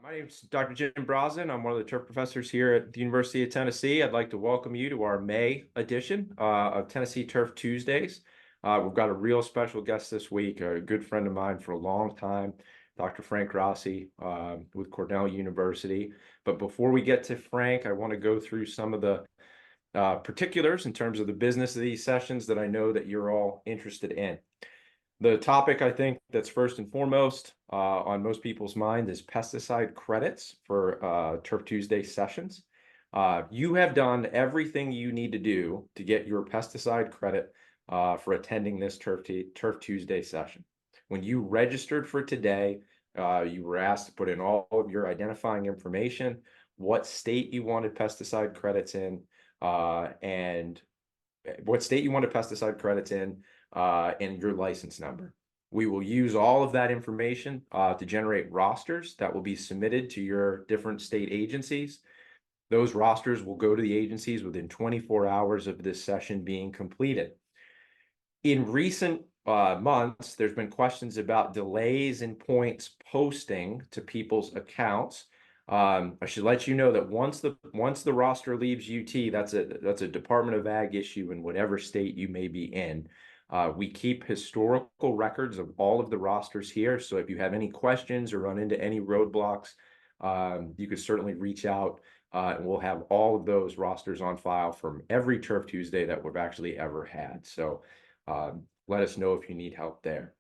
My name is Dr. Jim Brosnan. I'm one of the turf professors here at the University of Tennessee. I'd like to welcome you to our May edition of Tennessee Turf Tuesdays. We've got a real special guest this week, a good friend of mine for a long time, Dr. Frank Rossi with Cornell University. But before we get to Frank, I want to go through some of the particulars in terms of the business of these sessions that I know that you're all interested in. The topic I think that's first and foremost on most people's mind is pesticide credits for Turf Tuesday sessions. You have done everything you need to do to get your pesticide credit for attending this Turf Tuesday session. When you registered for today, you were asked to put in all of your identifying information, what state you wanted pesticide credits in, and what state you wanted pesticide credits in, and your license number. We will use all of that information to generate rosters that will be submitted to your different state agencies. Those rosters will go to the agencies within 24 hours of this session being completed. In recent months, there's been questions about delays in points posting to people's accounts. I should let you know that once the roster leaves UT, that's a Department of Ag issue in whatever state you may be in. We keep historical records of all of the rosters here, so if you have any questions or run into any roadblocks, you could certainly reach out, and we'll have all of those rosters on file from every Turf Tuesday that we've actually ever had. So let us know if you need help there.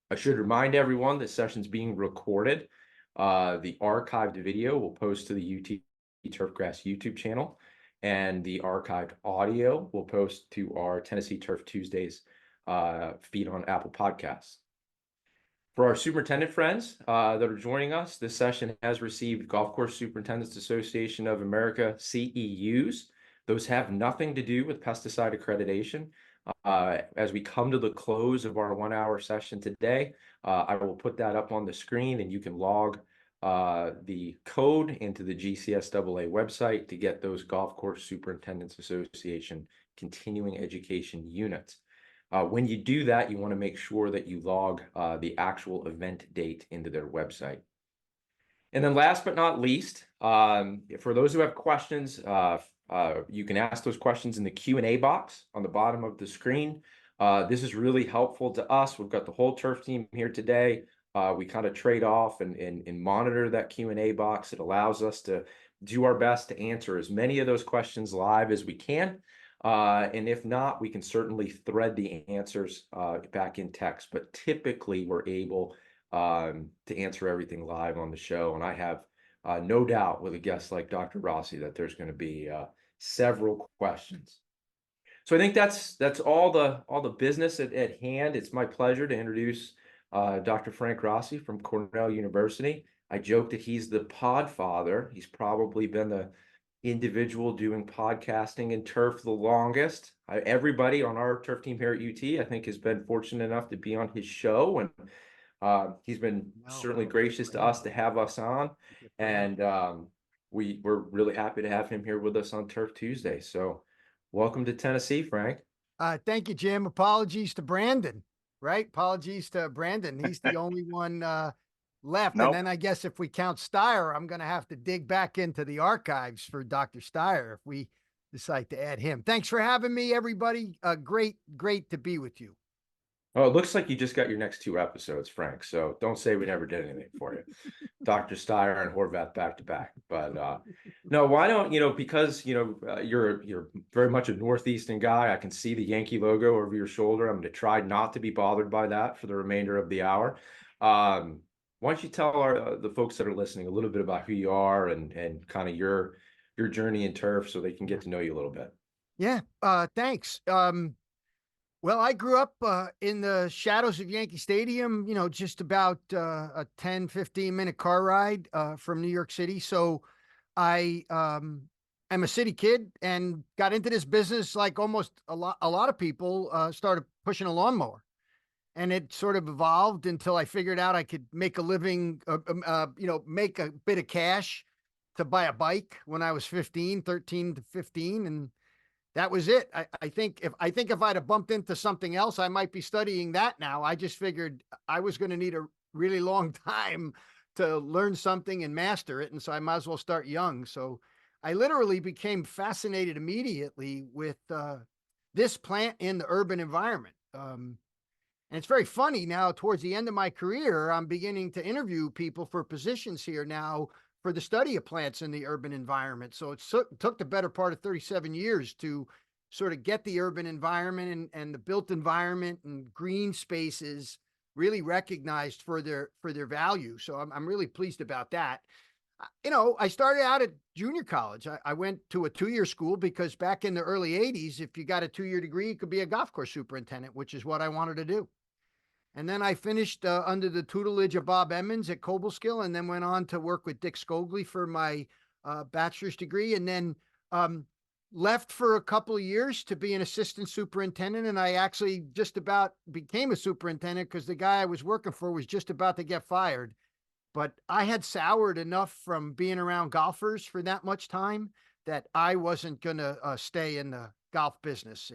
I should remind everyone this session's being recorded. The archived video will post to the UT Turfgrass YouTube channel, and the archived audio will post to our Tennessee Turf Tuesdays feed on Apple Podcasts. For our superintendent friends that are joining us, this session has received Golf Course Superintendents Association of America CEUs. Those have nothing to do with pesticide accreditation. As we come to the close of our 1 hour session today, I will put that up on the screen and you can log the code into the GCSAA website to get those Golf Course Superintendents Association continuing education units. When you do that, you want to make sure that you log the actual event date into their website. And then last but not least, for those who have questions, you can ask those questions in the Q&A box on the bottom of the screen. This is really helpful to us. We've got the whole turf team here today. We kind of trade off and monitor that Q&A box. It allows us to do our best to answer as many of those questions live as we can. And if not, we can certainly thread the answers back in text. But typically, we're able to answer everything live on the show. And I have no doubt with a guest like Dr. Rossi that there's going to be several questions. So I think that's all the business at hand. It's my pleasure to introduce Dr. Frank Rossi from Cornell University. I joke that he's the PodFather. He's probably been the individual doing podcasting in turf the longest. Everybody on our turf team here at UT, I think, has been fortunate enough to be on his show, and he's been certainly gracious to us to have us on, and we're really happy to have him here with us on Turf Tuesday. So welcome to Tennessee, Frank. Thank you, Jim. Apologies to Brandon, right? Apologies to Brandon. He's the only one left. Nope. And then I guess if we count Steyer, I'm going to have to dig back into the archives for Dr. Steyer if we decide to add him. Thanks for having me, everybody. Great to be with you. Oh, it looks like you just got your next 2 episodes, Frank. So don't say we never did anything for you. Dr. Steyer and Horvath back to back. But no, why don't, because, you're very much a Northeastern guy. I can see the Yankee logo over your shoulder. I'm going to try not to be bothered by that for the remainder of the hour. Why don't you tell the folks that are listening a little bit about who you are and kind of your journey in turf so they can get to know you a little bit. Yeah, thanks. Well, I grew up in the shadows of Yankee Stadium, just about a 10, 15-minute car ride from New York City. So I am a city kid and got into this business like almost a lot of people started pushing a lawnmower. And it sort of evolved until I figured out I could make a living, make a bit of cash to buy a bike when I was 13 to 15. And that was it. I think if I'd have bumped into something else, I might be studying that now. I just figured I was going to need a really long time to learn something and master it. And so I might as well start young. So I literally became fascinated immediately with this plant in the urban environment. And it's very funny now, towards the end of my career, I'm beginning to interview people for positions here now for the study of plants in the urban environment. So it took the better part of 37 years to sort of get the urban environment and the built environment and green spaces really recognized for their value. So I'm really pleased about that. I started out at junior college. I went to a 2-year school because back in the early 80s, if you got a 2-year degree, you could be a golf course superintendent, which is what I wanted to do. And then I finished under the tutelage of Bob Emmons at Cobleskill, and then went on to work with Dick Scogli for my bachelor's degree, and then left for a couple of years to be an assistant superintendent. And I actually just about became a superintendent because the guy I was working for was just about to get fired. But I had soured enough from being around golfers for that much time that I wasn't going to stay in the golf business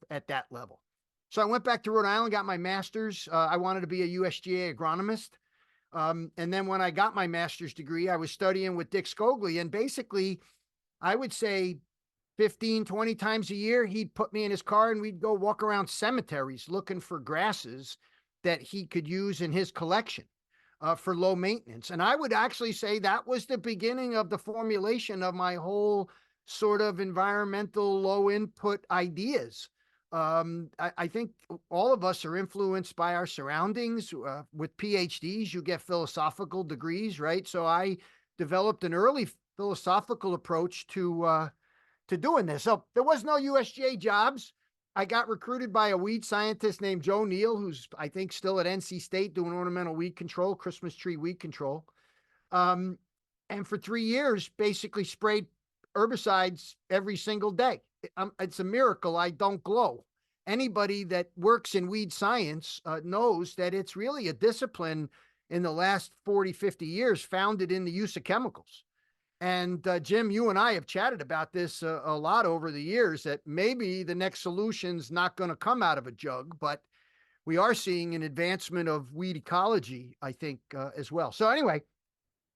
at that level. So I went back to Rhode Island, got my master's. I wanted to be a USGA agronomist. And then when I got my master's degree, I was studying with Dick Scogli. And basically, I would say 15, 20 times a year, he'd put me in his car and we'd go walk around cemeteries looking for grasses that he could use in his collection for low maintenance. And I would actually say that was the beginning of the formulation of my whole sort of environmental low input ideas. I think all of us are influenced by our surroundings. With PhDs, you get philosophical degrees, right? So I developed an early philosophical approach to doing this. So there was no USGA jobs. I got recruited by a weed scientist named Joe Neal, who's I think still at NC State doing ornamental weed control, Christmas tree weed control. And for 3 years, basically sprayed herbicides every single day. It's a miracle I don't glow. Anybody that works in weed science knows that it's really a discipline in the last 40, 50 years founded in the use of chemicals. And Jim, you and I have chatted about this a lot over the years, that maybe the next solution's not going to come out of a jug, but we are seeing an advancement of weed ecology, I think, as well. So anyway,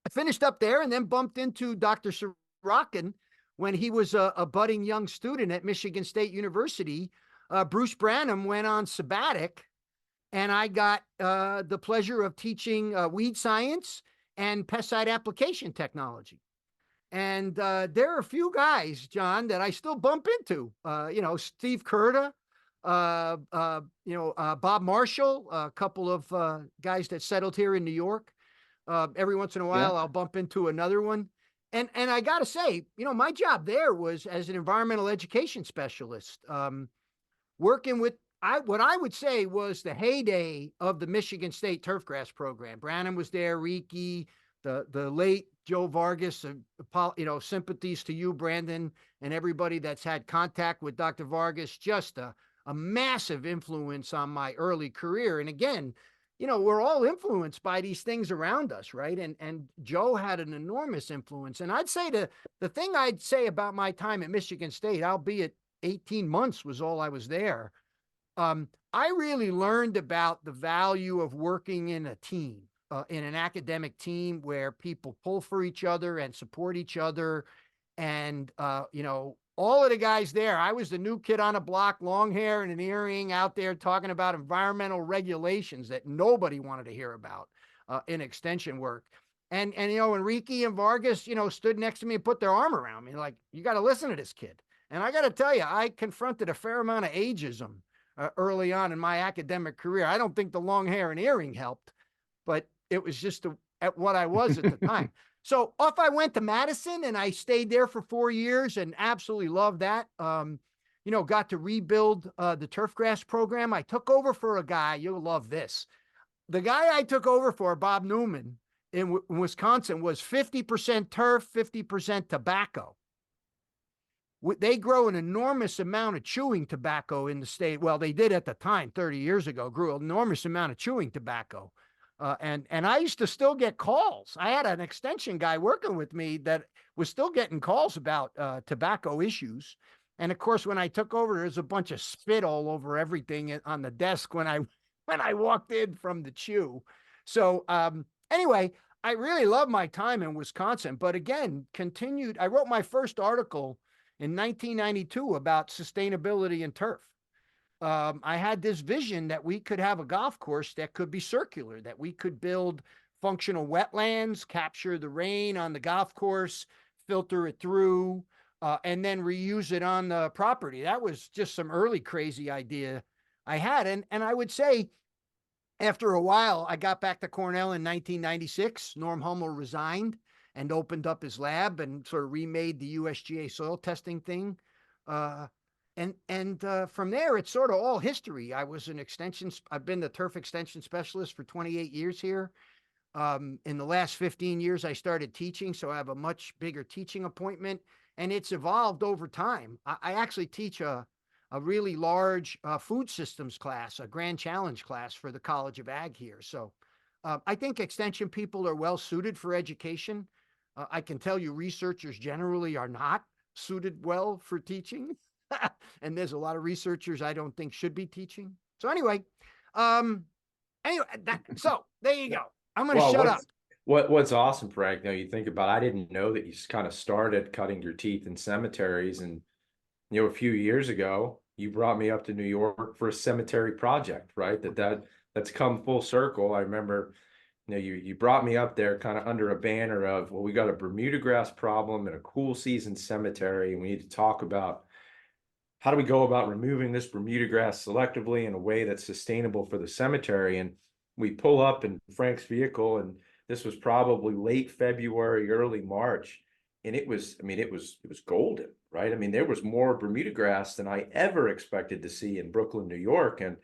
I finished up there and then bumped into Dr. Sorokin when he was a budding young student at Michigan State University. Bruce Branham went on sabbatic, and I got the pleasure of teaching weed science and pesticide application technology. And there are a few guys, John, that I still bump into. Steve Curta, Bob Marshall, a couple of guys that settled here in New York. Every once in a while, I'll bump into another one. And I got to say, my job there was as an environmental education specialist, working with what I would say was the heyday of the Michigan State Turfgrass program. Branham was there, Riki, the late Joe Vargas, sympathies to you, Brandon, and everybody that's had contact with Dr. Vargas. Just a massive influence on my early career. And again, we're all influenced by these things around us, right? And Joe had an enormous influence. And I'd say the thing I'd say about my time at Michigan State, albeit 18 months was all I was there, I really learned about the value of working in a team, in an academic team where people pull for each other and support each other. And, all of the guys there, I was the new kid on a block, long hair and an earring, out there talking about environmental regulations that nobody wanted to hear about in extension work. And Enrique and Vargas, stood next to me and put their arm around me like, you got to listen to this kid. And I got to tell you, I confronted a fair amount of ageism early on in my academic career. I don't think the long hair and earring helped, but it was just at what I was at the time. So off I went to Madison, and I stayed there for 4 years and absolutely loved that. Got to rebuild the Turfgrass program. I took over for a guy, you'll love this. The guy I took over for, Bob Newman, in Wisconsin, was 50% turf, 50% tobacco. They grow an enormous amount of chewing tobacco in the state. Well, they did at the time, 30 years ago, grew an enormous amount of chewing tobacco. And I used to still get calls. I had an extension guy working with me that was still getting calls about tobacco issues. And of course, when I took over, there's a bunch of spit all over everything on the desk when I walked in from the chew. So anyway, I really love my time in Wisconsin, but again, continued. I wrote my first article in 1992 about sustainability in turf. I had this vision that we could have a golf course that could be circular, that we could build functional wetlands, capture the rain on the golf course, filter it through, and then reuse it on the property. That was just some early crazy idea I had. And I would say after a while, I got back to Cornell in 1996. Norm Hummel resigned and opened up his lab and sort of remade the USGA soil testing thing. Uh, and from there, it's sort of all history. I was an extension. I've been the turf extension specialist for 28 years here. In the last 15 years, I started teaching, so I have a much bigger teaching appointment, and it's evolved over time. I actually teach a really large food systems class, a grand challenge class for the College of Ag here. So I think extension people are well suited for education. I can tell you researchers generally are not suited well for teaching. And there's a lot of researchers I don't think should be teaching. So um, so there you go. I'm going to Well, shut up. what's awesome, Frank, now you think about, I didn't know that you kind of started cutting your teeth in cemeteries. And, a few years ago, you brought me up to New York for a cemetery project, right? That's come full circle. I remember, you brought me up there kind of under a banner of, well, we got a Bermuda grass problem in a cool season cemetery, and we need to talk about how do we go about removing this Bermuda grass selectively in a way that's sustainable for the cemetery. And we pull up in Frank's vehicle, and this was probably late February, early March. And it was golden, right? I mean, there was more Bermuda grass than I ever expected to see in Brooklyn, New York. And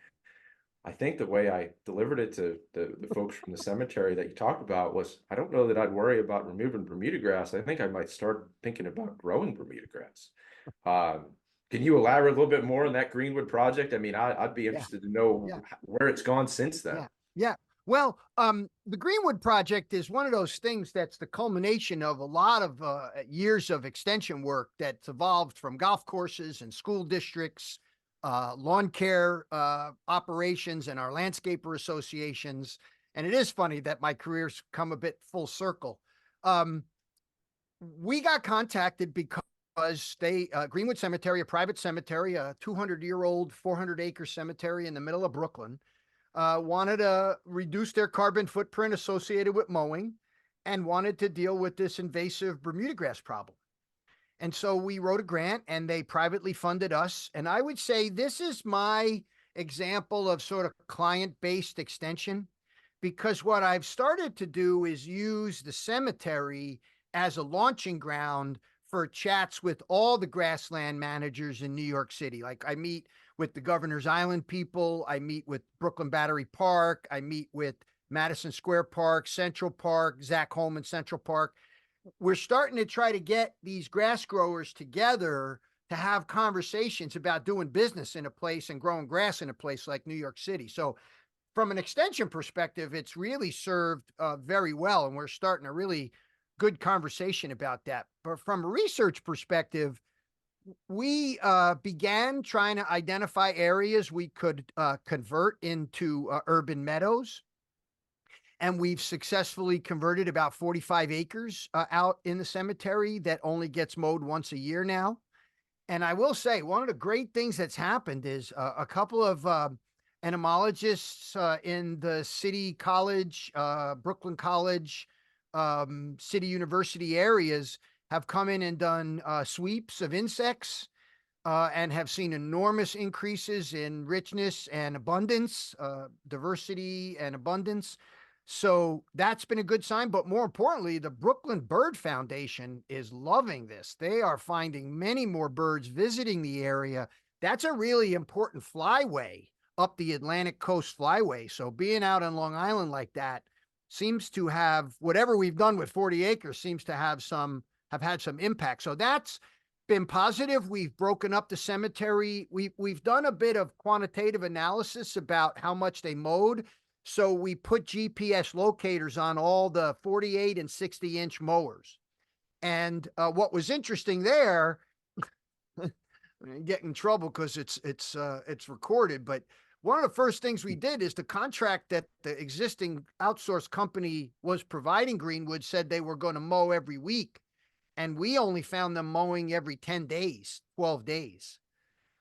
I think the way I delivered it to the folks from the cemetery that you talked about was, I don't know that I'd worry about removing Bermuda grass. I think I might start thinking about growing Bermuda grass. Um, can you elaborate a little bit more on that Greenwood project? I mean, I'd be Yeah. interested to know Yeah. where it's gone since then. Yeah. Yeah. Well, the Greenwood Project is one of those things that's the culmination of a lot of years of extension work that's evolved from golf courses and school districts, lawn care operations, and our landscaper associations. And it is funny that my career's come a bit full circle. We got contacted because Greenwood Cemetery, a private cemetery, a 200-year-old, 400-acre cemetery in the middle of Brooklyn, wanted to reduce their carbon footprint associated with mowing and wanted to deal with this invasive Bermuda grass problem. And so we wrote a grant and they privately funded us. And I would say this is my example of sort of client-based extension, because what I've started to do is use the cemetery as a launching ground for chats with all the grassland managers in New York City. Like I meet with the Governor's Island people, I meet with Brooklyn Battery Park, I meet with Madison Square Park, Central Park, Zach Holman Central Park. We're starting to try to get these grass growers together to have conversations about doing business in a place and growing grass in a place like New York City. So from an extension perspective, it's really served very well. And we're starting a really good conversation about that. But from a research perspective, we began trying to identify areas we could convert into urban meadows. And we've successfully converted about 45 acres out in the cemetery that only gets mowed once a year now. And I will say, one of the great things that's happened is a couple of entomologists in the City College, Brooklyn College, City University areas have come in and done sweeps of insects and have seen enormous increases in richness and abundance, diversity and abundance. So that's been a good sign. But more importantly, the Brooklyn Bird Foundation is loving this. They are finding many more birds visiting the area. That's a really important flyway up the Atlantic Coast Flyway. So being out on Long Island like that seems to have, whatever we've done with 40 acres seems to have had some impact. So that's been positive. We've broken up the cemetery. We've done a bit of quantitative analysis about how much they mowed. So we put GPS locators on all the 48 and 60-inch mowers. And what was interesting there, get in trouble because it's recorded, but one of the first things we did is the contract that the existing outsourced company was providing Greenwood said they were going to mow every week. And we only found them mowing every 10 days, 12 days.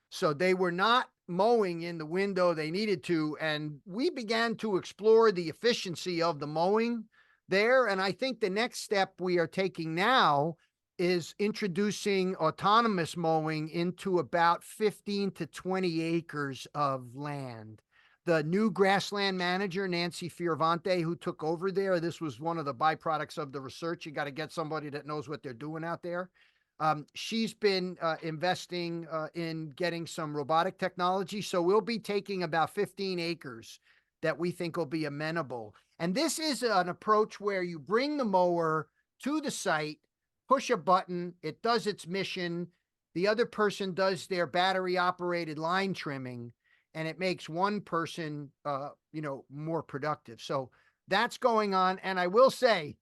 So they were not mowing in the window they needed to. And we began to explore the efficiency of the mowing there. And I think the next step we are taking now is introducing autonomous mowing into about 15 to 20 acres of land. The new grassland manager, Nancy Fioravante, who took over there, this was one of the byproducts of the research. You got to get somebody that knows what they're doing out there. She's been investing in getting some robotic technology. So we'll be taking about 15 acres that we think will be amenable. And this is an approach where you bring the mower to the site, push a button, it does its mission. The other person does their battery operated line trimming, and it makes one person, more productive. So that's going on. And I will say,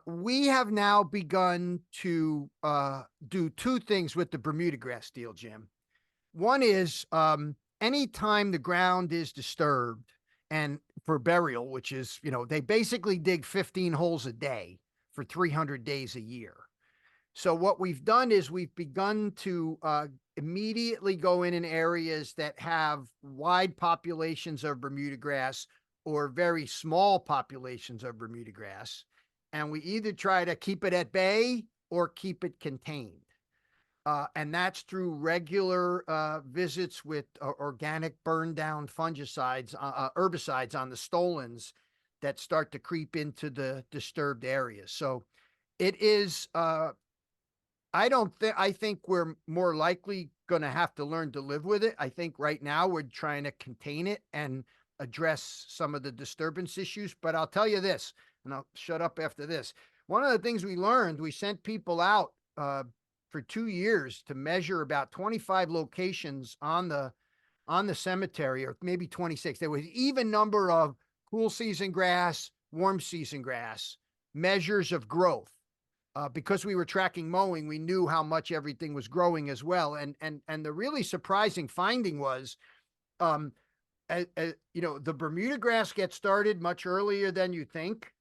we have now begun to do two things with the Bermuda grass deal, Jim. One is anytime the ground is disturbed and for burial, which is, they basically dig 15 holes a day for 300 days a year. So what we've done is we've begun to immediately go in areas that have wide populations of Bermuda grass or very small populations of Bermuda grass. And we either try to keep it at bay or keep it contained. And that's through regular visits with organic burn down fungicides, herbicides on the stolons that start to creep into the disturbed areas. So it is, I think we're more likely going to have to learn to live with it. I think right now we're trying to contain it and address some of the disturbance issues. But I'll tell you this, and I'll shut up after this. One of the things we learned, we sent people out for 2 years to measure about 25 locations on the cemetery, or maybe 26. There was an even number of cool season grass, warm season grass, measures of growth. Because we were tracking mowing, we knew how much everything was growing as well. And the really surprising finding was, the Bermuda grass gets started much earlier than you think.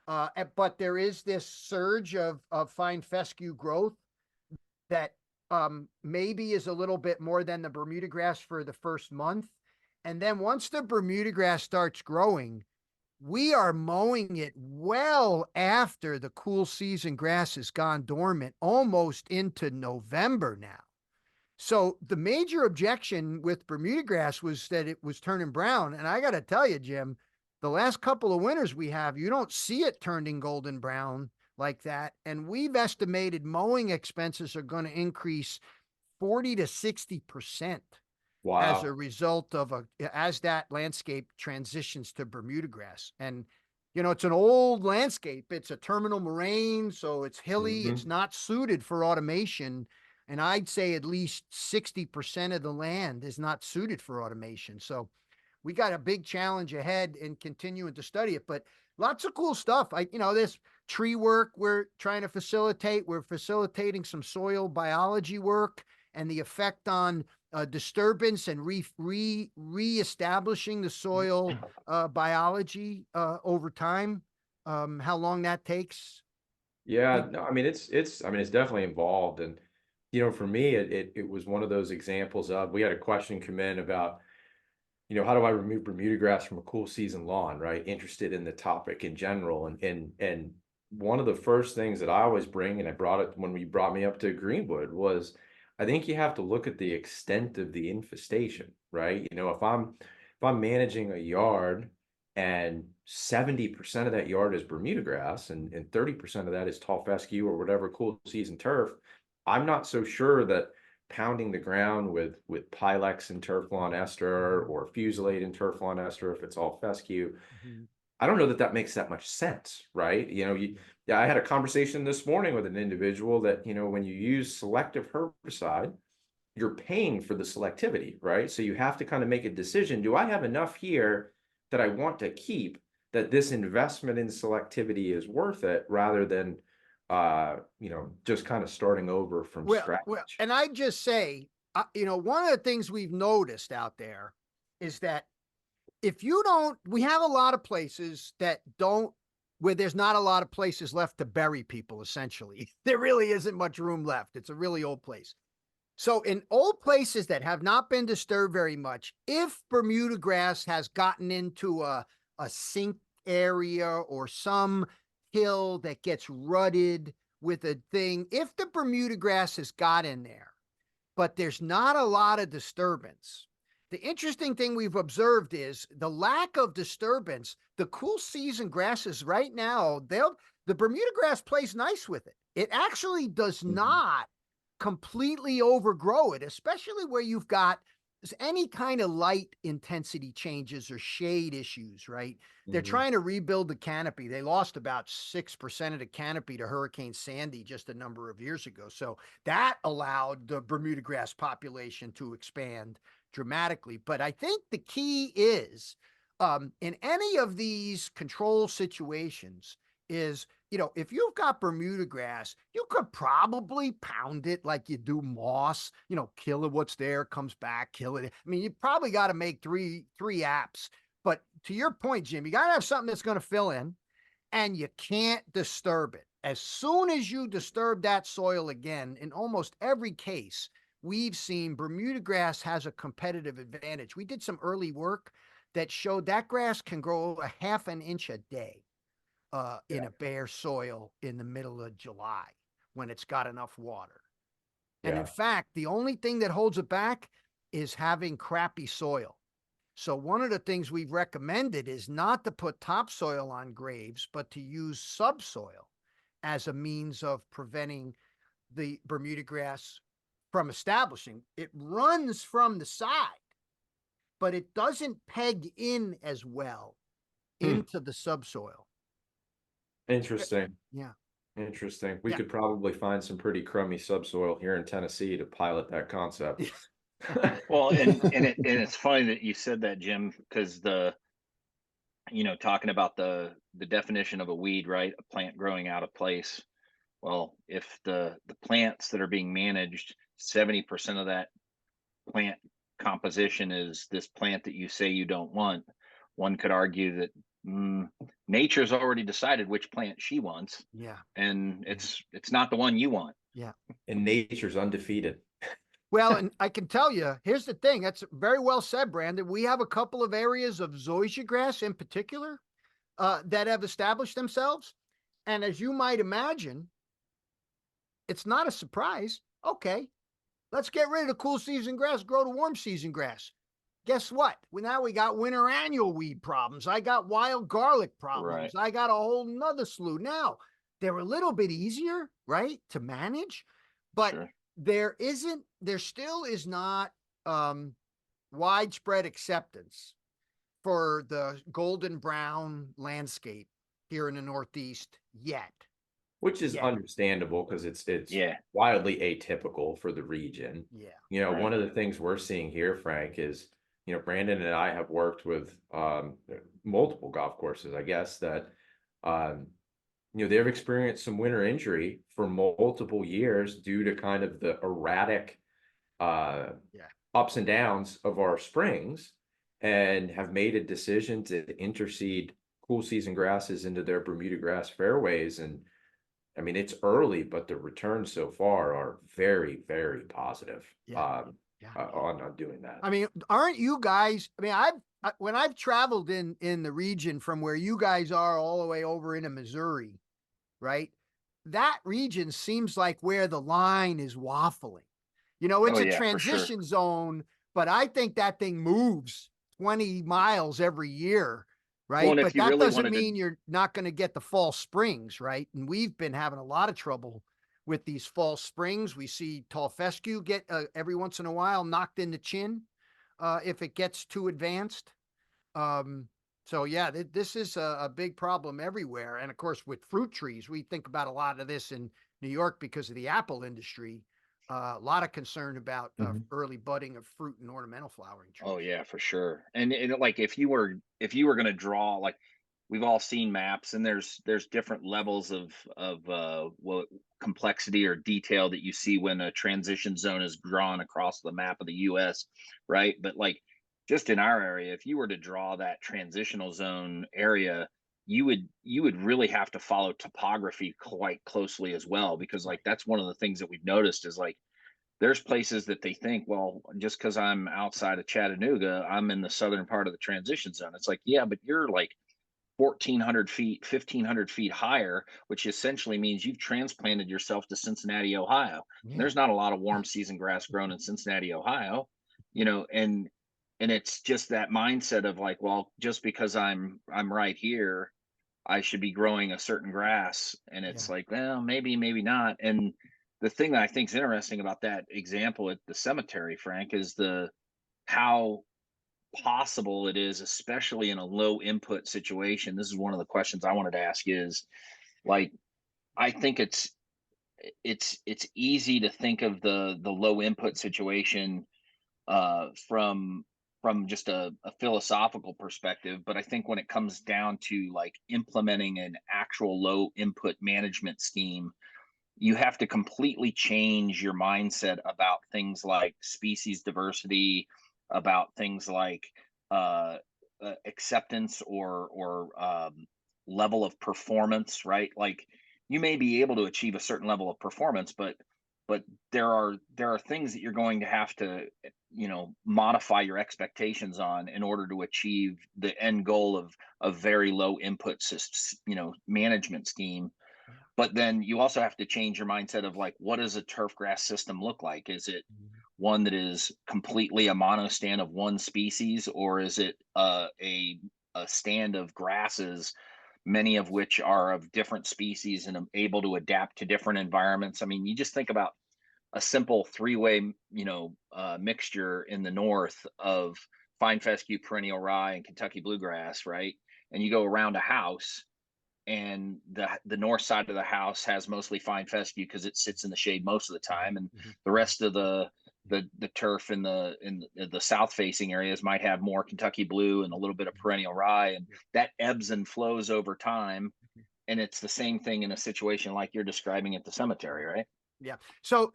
But there is this surge of fine fescue growth that maybe is a little bit more than the Bermuda grass for the first month. And then once the Bermuda grass starts growing, we are mowing it well after the cool season grass has gone dormant, almost into November now. So the major objection with Bermuda grass was that it was turning brown. And I got to tell you, Jim, the last couple of winters we have, you don't see it turning golden brown like that. And we've estimated mowing expenses are going to increase 40 to 60%. Wow. As a result of as that landscape transitions to Bermuda grass. And, it's an old landscape. It's a terminal moraine, so it's hilly. It's not suited for automation. And I'd say at least 60% of the land is not suited for automation. So we got a big challenge ahead in continuing to study it, but lots of cool stuff. This tree work we're trying to facilitate. We're facilitating some soil biology work and the effect on disturbance and reestablishing the soil biology over time. How long that takes? Yeah, no, it's definitely involved. And, for me, it was one of those examples of, we had a question come in about, how do I remove Bermuda grass from a cool season lawn, right? Interested in the topic in general. And one of the first things that I always bring, and I brought it when you brought me up to Greenwood, was I think you have to look at the extent of the infestation, right? If I'm managing a yard and 70% of that yard is Bermuda grass and 30% of that is tall fescue or whatever cool season turf, I'm not so sure that pounding the ground with Pilex and turf lawn ester or Fusilade and turf lawn ester, if it's all fescue, I don't know that makes that much sense, right? I had a conversation this morning with an individual that, when you use selective herbicide, you're paying for the selectivity, right? So you have to kind of make a decision. Do I have enough here that I want to keep, that this investment in selectivity is worth it, rather than, just kind of starting over from scratch? Well, and I'd just say, one of the things we've noticed out there is that if you don't, we have a lot of places that don't, where there's not a lot of places left to bury people, essentially. There really isn't much room left. It's a really old place. So in old places that have not been disturbed very much, if Bermuda grass has gotten into a sink area or some hill that gets rutted with a thing, if the Bermuda grass has got in there, but there's not a lot of disturbance. The interesting thing we've observed is the lack of disturbance. The cool season grasses right now, the Bermuda grass plays nice with it. It actually does not completely overgrow it, especially where you've got any kind of light intensity changes or shade issues, right? They're trying to rebuild the canopy. They lost about 6% of the canopy to Hurricane Sandy just a number of years ago. So that allowed the Bermuda grass population to expand dramatically. But I think the key is in any of these control situations is, if you've got Bermuda grass, you could probably pound it like you do moss, kill it, what's there, comes back, kill it. I mean, you probably got to make three apps. But to your point, Jim, you got to have something that's going to fill in, and you can't disturb it. As soon as you disturb that soil again, in almost every case, we've seen Bermuda grass has a competitive advantage. We did some early work that showed that grass can grow a half an inch a day in a bare soil in the middle of July when it's got enough water. And in fact, the only thing that holds it back is having crappy soil. So one of the things we've recommended is not to put topsoil on graves, but to use subsoil as a means of preventing the Bermuda grass from establishing. It runs from the side, but it doesn't peg in as well into the subsoil. Interesting. Yeah. Interesting. We Yeah. could probably find some pretty crummy subsoil here in Tennessee to pilot that concept. Well, and it's funny that you said that, Jim, because talking about the definition of a weed, right? A plant growing out of place. Well, if the plants that are being managed, 70% of that plant composition is this plant that you say you don't want, one could argue that nature's already decided which plant she wants. Yeah. And it's not the one you want. Yeah. And nature's undefeated. Well, and I can tell you, here's the thing. That's very well said, Brandon. We have a couple of areas of zoysia grass in particular that have established themselves. And as you might imagine, it's not a surprise. Okay, let's get rid of the cool season grass, grow the warm season grass. Guess what? Well, now we got winter annual weed problems. I got wild garlic problems. Right. I got a whole nother slew. Now, they're a little bit easier, right, to manage, but Sure. there still is not widespread acceptance for the golden brown landscape here in the Northeast yet. Which is understandable because it's wildly atypical for the region. Yeah. One of the things we're seeing here, Frank, is Brandon and I have worked with multiple golf courses, I guess, that they've experienced some winter injury for multiple years due to kind of the erratic ups and downs of our springs, and have made a decision to interseed cool season grasses into their Bermuda grass fairways. And I mean, it's early, but the returns so far are very, very positive on doing that. I mean, aren't you guys? I mean, when I've traveled in the region from where you guys are all the way over into Missouri, right? That region seems like where the line is waffling. It's a transition zone, but I think that thing moves 20 miles every year, right? Well, but that doesn't mean you're not going to get the false springs, right? And we've been having a lot of trouble with these false springs. We see tall fescue get every once in a while knocked in the chin if it gets too advanced. So yeah, this is a big problem everywhere. And of course, with fruit trees, we think about a lot of this in New York because of the apple industry. A lot of concern about early budding of fruit and ornamental flowering trees. Oh yeah, for sure. And like if you were going to draw, like we've all seen maps, and there's different levels of what complexity or detail that you see when a transition zone is drawn across the map of the US, right? But like just in our area, if you were to draw that transitional zone area, you would really have to follow topography quite closely as well, because like that's one of the things that we've noticed is like there's places that they think, well, just because I'm outside of Chattanooga, I'm in the southern part of the transition zone. It's like, yeah, but you're like 1,400 feet, 1,500 feet higher, which essentially means you've transplanted yourself to Cincinnati, Ohio. And Yeah. there's not a lot of warm season grass grown in Cincinnati, Ohio, and it's just that mindset of like, well, just because I'm right here, I should be growing a certain grass. And it's Yeah. like, well, maybe, maybe not. And the thing that I think is interesting about that example at the cemetery, Frank, is the how possible it is, especially in a low input situation. This is one of the questions I wanted to ask is like, I think it's easy to think of the low input situation from just a philosophical perspective, but I think when it comes down to like implementing an actual low input management scheme, you have to completely change your mindset about things like species diversity, about things like uh, acceptance or level of performance, right? Like you may be able to achieve a certain level of performance, but there are things that you're going to have to modify your expectations on in order to achieve the end goal of a very low input management scheme. Yeah. But then you also have to change your mindset of like, what does a turf grass system look like? Is it one that is completely a monostand of one species, or is it a stand of grasses, many of which are of different species and able to adapt to different environments? I mean, you just think about a simple three-way, mixture in the north of fine fescue, perennial rye, and Kentucky bluegrass, right? And you go around a house, and the north side of the house has mostly fine fescue because it sits in the shade most of the time, and the rest of the turf in the south facing areas might have more Kentucky blue and a little bit of perennial rye, and that ebbs and flows over time. And it's the same thing in a situation like you're describing at the cemetery, right? Yeah. So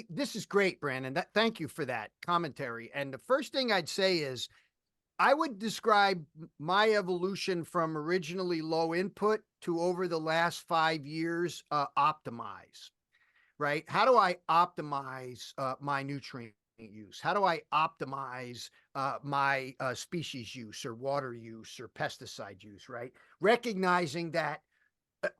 this is great, Brandon. Thank you for that commentary. And the first thing I'd say is I would describe my evolution from originally low input to over the last 5 years, optimize, right? How do I optimize my nutrient use? How do I optimize my species use or water use or pesticide use, right? Recognizing that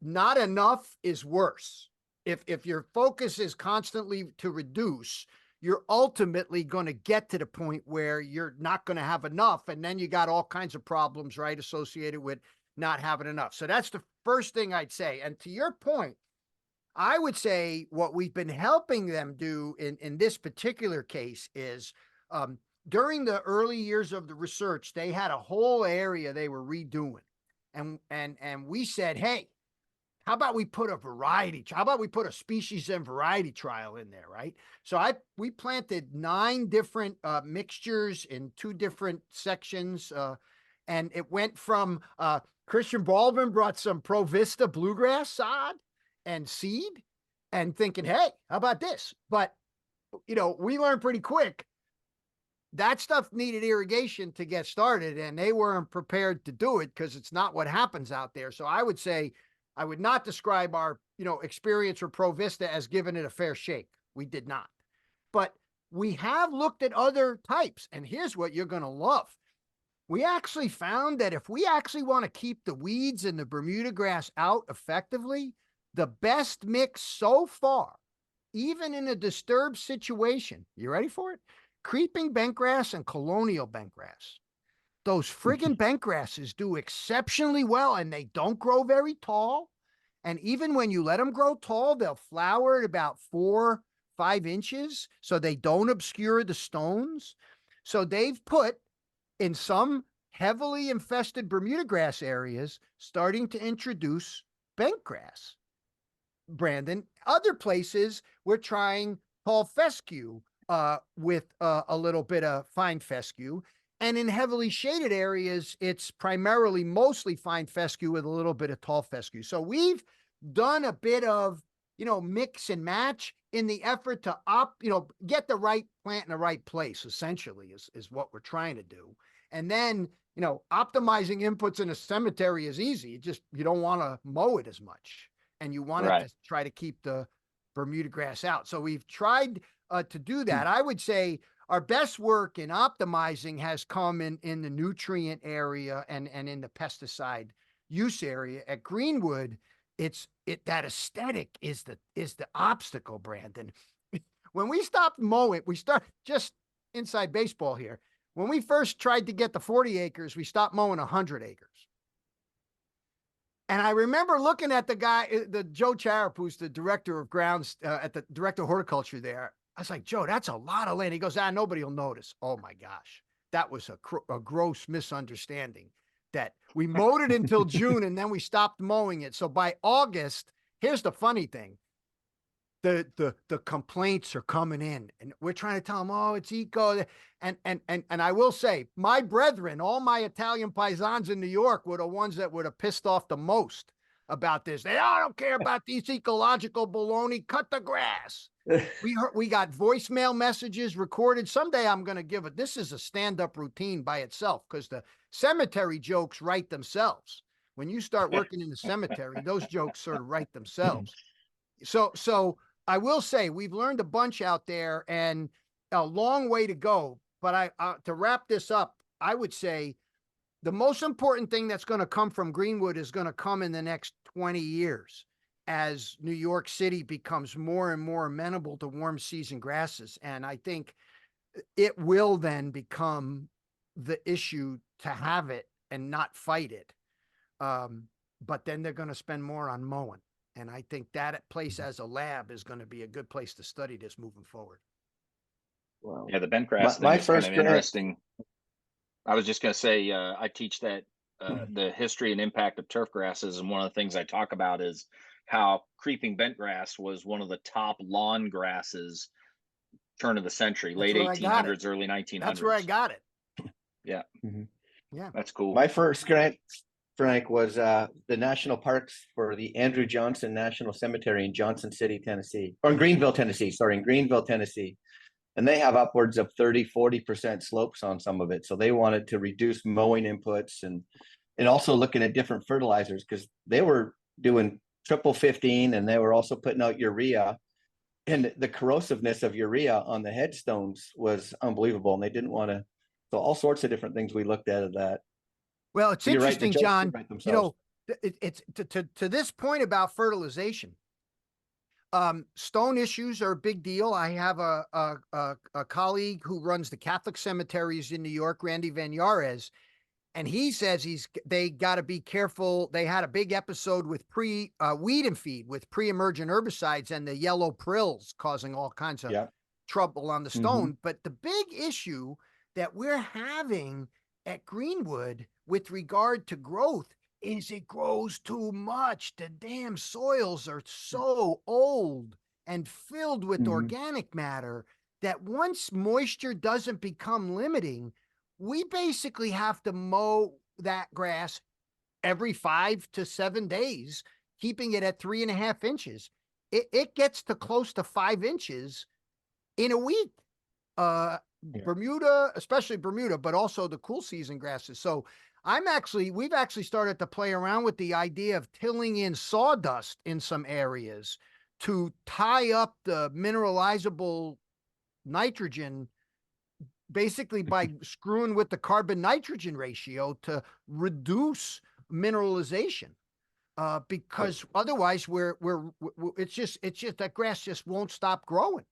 not enough is worse. If your focus is constantly to reduce, you're ultimately going to get to the point where you're not going to have enough, and then you got all kinds of problems, right, associated with not having enough. So that's the first thing I'd say. And to your point, I would say what we've been helping them do in this particular case is during the early years of the research, they had a whole area they were redoing. And we said, hey, how about we put a variety? How about we put a species and variety trial in there, right? So we planted 9 different mixtures in 2 different sections, and it went from Christian Baldwin brought some Pro Vista bluegrass sod and seed, and thinking, hey, how about this? But we learned pretty quick that stuff needed irrigation to get started, and they weren't prepared to do it because it's not what happens out there. So I would say I would not describe our experience or Pro Vista as giving it a fair shake. We did not. But we have looked at other types, and here's what you're going to love. We actually found that if we actually want to keep the weeds and the Bermuda grass out effectively, the best mix so far, even in a disturbed situation, you ready for it? Creeping bentgrass and colonial bentgrass. Those friggin' bentgrasses do exceptionally well, and they don't grow very tall. And even when you let them grow tall, they'll flower at about 4-5 inches, so they don't obscure the stones. So they've put in some heavily infested Bermuda grass areas starting to introduce bentgrass. Brandon, other places we're trying tall fescue with a little bit of fine fescue. And in heavily shaded areas, it's primarily mostly fine fescue with a little bit of tall fescue. So we've done a bit of, mix and match in the effort to get the right plant in the right place, essentially, is what we're trying to do. And then, optimizing inputs in a cemetery is easy. You don't want to mow it as much, and you want it to try to keep the Bermuda grass out. So we've tried to do that. I would say our best work in optimizing has come in the nutrient area and in the pesticide use area. At Greenwood, that aesthetic is the obstacle, Brandon. When we stopped mowing, we start just inside baseball here. When we first tried to get the 40 acres, we stopped mowing 100 acres. And I remember looking at the guy, the Joe Charap, who's the director of grounds, at the director of horticulture there. I was like, Joe, that's a lot of land. He goes, nobody will notice. Oh my gosh. That was a gross misunderstanding, that we mowed it until June and then we stopped mowing it. So by August, here's the funny thing. The complaints are coming in, and we're trying to tell them, oh, it's eco. And I will say, my brethren, all my Italian paisans in New York were the ones that would have pissed off the most about this. I don't care about these ecological baloney. Cut the grass. We got voicemail messages recorded. Someday I'm going to give it. This is a stand-up routine by itself, because the cemetery jokes write themselves. When you start working in the cemetery, those jokes sort of write themselves. So I will say we've learned a bunch out there, and a long way to go. But to wrap this up, I would say the most important thing that's going to come from Greenwood is going to come in the next 20 years, as New York City becomes more and more amenable to warm season grasses. And I think it will then become the issue to have it and not fight it. But then they're going to spend more on mowing. And I think that place as a lab is going to be a good place to study this moving forward. Wow. Yeah, the bent grass My thing is kind first of grant- interesting. I was just going to say, I teach that the history and impact of turf grasses, and one of the things I talk about is how creeping bent grass was one of the top lawn grasses turn of the century, That's late where I got 1800s, early 1900s. That's where I got it. Yeah. Yeah. That's cool. My first grant, Frank, was the national parks for the Andrew Johnson National Cemetery in Johnson City, Tennessee, or in Greenville, Tennessee. And they have upwards of 30-40% slopes on some of it. So they wanted to reduce mowing inputs and also looking at different fertilizers, because they were doing triple 15 and they were also putting out urea. And the corrosiveness of urea on the headstones was unbelievable. And they didn't want to. So all sorts of different things we looked at that. Well, it's You're right, the interesting, jokes John. write themselves. It's to this point about fertilization. Stone issues are a big deal. I have a colleague who runs the Catholic cemeteries in New York, Randy Van Yares, and he says they got to be careful. They had a big episode with weed and feed with pre-emergent herbicides and the yellow prills causing all kinds of trouble on the stone. But the big issue that we're having at Greenwood with regard to growth is it grows too much. The damn soils are so old and filled with organic matter that once moisture doesn't become limiting, we basically have to mow that grass every 5 to 7 days, keeping it at 3.5 inches. It gets to close to 5 inches in a week. Bermuda, especially Bermuda, but also the cool season grasses. So we've actually started to play around with the idea of tilling in sawdust in some areas to tie up the mineralizable nitrogen, basically by screwing with the carbon nitrogen ratio to reduce mineralization. Because otherwise it's just that grass just won't stop growing.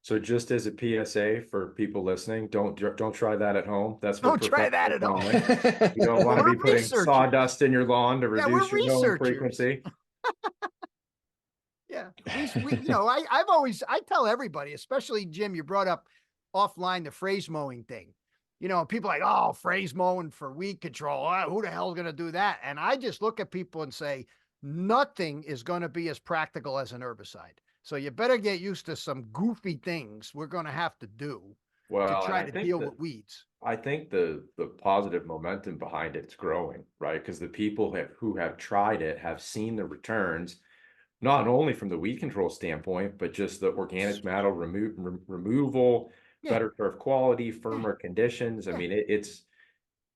So just as a PSA for people listening, don't try that at home. Don't try that at home. You don't want to be putting sawdust in your lawn to reduce your mowing frequency. Yeah, I tell everybody, especially Jim, you brought up offline the phrase mowing thing. People like, oh, phrase mowing for weed control. Who the hell is going to do that? And I just look at people and say, nothing is going to be as practical as an herbicide. So you better get used to some goofy things we're going to have to do to Well, and try I to think deal that with weeds. I think the positive momentum behind it's growing, right? Because the people who have tried it have seen the returns, not only from the weed control standpoint, but just the organic matter removal, Yeah, better turf quality, yeah, firmer conditions. I yeah. mean, it's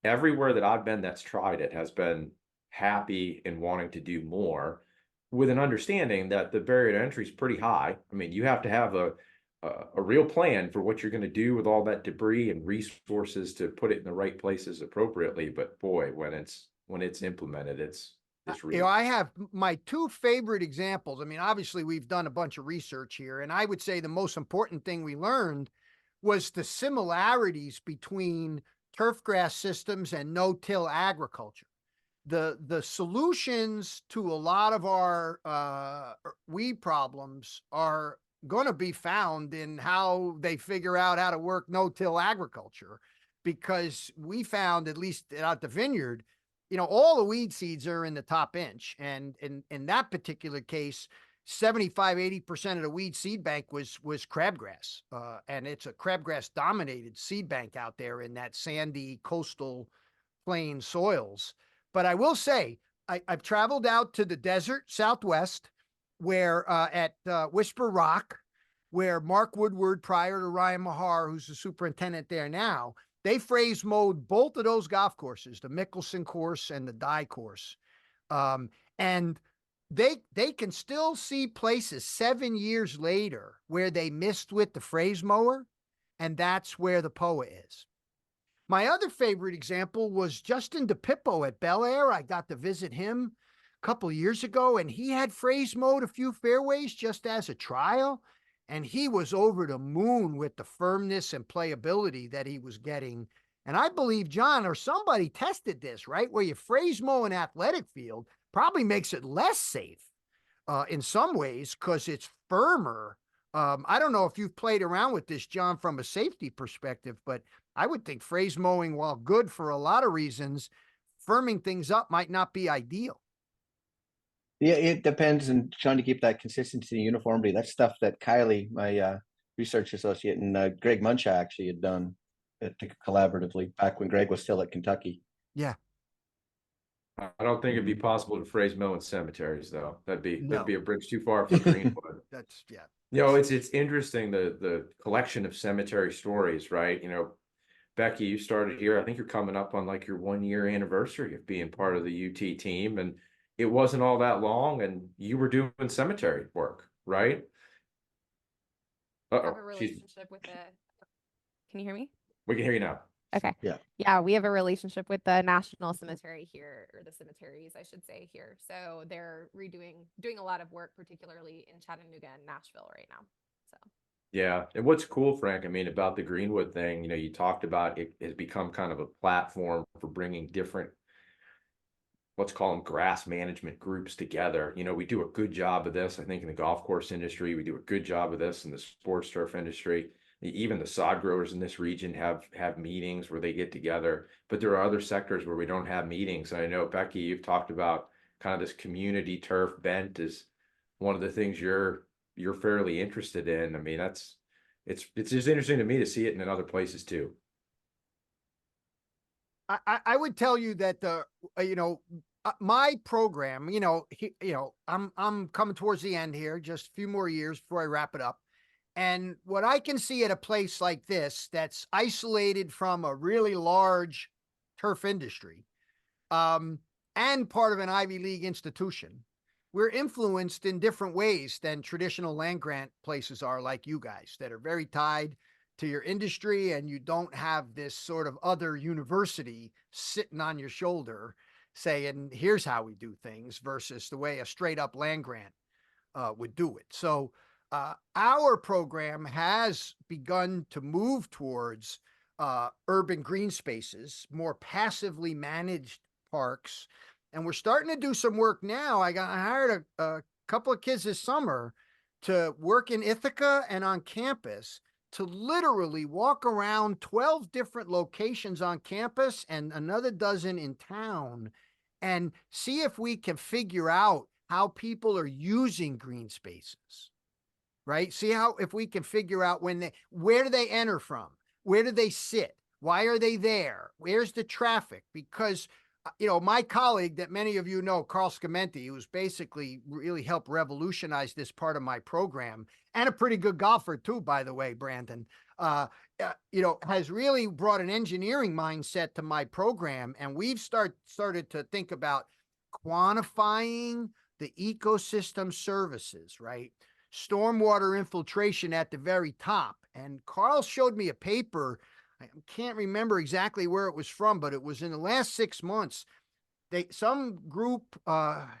everywhere that I've been that's tried it has been happy and wanting to do more, with an understanding that the barrier to entry is pretty high. I mean, you have to have a real plan for what you're going to do with all that debris and resources to put it in the right places appropriately. But boy, when it's implemented, it's You know, really I have my two favorite examples. I mean, obviously, we've done a bunch of research here, and I would say the most important thing we learned was the similarities between turfgrass systems and no-till agriculture. The solutions to a lot of our weed problems are going to be found in how they figure out how to work no-till agriculture, because we found, at least at the vineyard, you know, all the weed seeds are in the top inch, and in that particular case, 75-80% of the weed seed bank was crabgrass, and it's a crabgrass dominated seed bank out there in that sandy coastal plain soils. But I will say, I've traveled out to the desert Southwest, where at Whisper Rock, where Mark Woodward, prior to Ryan Mahar, who's the superintendent there now, they phrase mowed both of those golf courses, the Mickelson course and the Dye course. And they can still see places 7 years later where they missed with the phrase mower, and that's where the POA is. My other favorite example was Justin DePippo at Bel Air. I got to visit him a couple of years ago, and he had phrase mowed a few fairways just as a trial. And he was over the moon with the firmness and playability that he was getting. And I believe, John, or somebody tested this, right? Where you phrase mow an athletic field probably makes it less safe in some ways because it's firmer. I don't know if you've played around with this, John, from a safety perspective, but I would think phrase mowing, while good for a lot of reasons, firming things up might not be ideal. Yeah, it depends, and trying to keep that consistency and uniformity. That's stuff that Kylie, my research associate, and Greg Muncha actually had done collaboratively back when Greg was still at Kentucky. Yeah. I don't think it'd be possible to phrase mill in cemeteries, though. That'd No. be a bridge too far for Greenwood. That's, yeah. You know, it's interesting, the collection of cemetery stories, right? You know, Becky, you started here. I think you're coming up on like your 1 year anniversary of being part of the UT team, and it wasn't all that long, and you were doing cemetery work, right? Have a Uh-oh, relationship with the. Can you hear me? we can hear you now. Okay. Yeah. Yeah, we have a relationship with the National Cemetery here, or the cemeteries, I should say, here. So they're doing a lot of work, particularly in Chattanooga and Nashville right now. So. Yeah, and what's cool, Frank, I mean, about the Greenwood thing, you know, you talked about it has become kind of a platform for bringing different, let's call them grass management groups together. You know, we do a good job of this, I think, in the golf course industry. We do a good job of this in the sports turf industry. Even the sod growers in this region have meetings where they get together, but there are other sectors where we don't have meetings. And I know, Becky, you've talked about kind of this community turf bent is one of the things you're fairly interested in. I mean, it's just interesting to me to see it in other places too. I would tell you that my program, I'm coming towards the end here, just a few more years before I wrap it up. And what I can see at a place like this, that's isolated from a really large turf industry, and part of an Ivy League institution, we're influenced in different ways than traditional land grant places are, like you guys, that are very tied to your industry, and you don't have this sort of other university sitting on your shoulder saying, here's how we do things, versus the way a straight up land grant would do it. So our program has begun to move towards urban green spaces, more passively managed parks. And we're starting to do some work now. I hired a couple of kids this summer to work in Ithaca and on campus to literally walk around 12 different locations on campus and another dozen in town and see if we can figure out how people are using green spaces, right? See if we can figure out where do they enter from? Where do they sit? Why are they there? Where's the traffic? Because my colleague that many of you know, Carl Scamenti, who's basically really helped revolutionize this part of my program, and a pretty good golfer too, by the way, Brandon, has really brought an engineering mindset to my program. And we've started to think about quantifying the ecosystem services, right? Stormwater infiltration at the very top. And Carl showed me a paper. I can't remember exactly where it was from, but it was in the last 6 months. Some group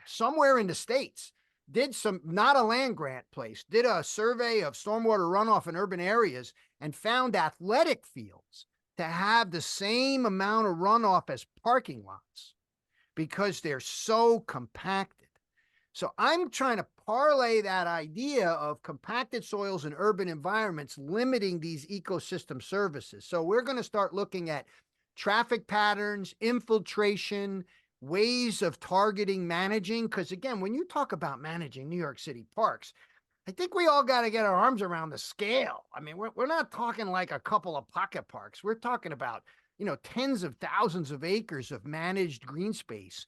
somewhere in the States did not a land grant place, did a survey of stormwater runoff in urban areas and found athletic fields to have the same amount of runoff as parking lots because they're so compacted. So I'm trying to parlay that idea of compacted soils in urban environments, limiting these ecosystem services. So we're going to start looking at traffic patterns, infiltration, ways of targeting, managing. Because again, when you talk about managing New York City parks, I think we all got to get our arms around the scale. I mean, we're not talking like a couple of pocket parks. We're talking about, tens of thousands of acres of managed green space.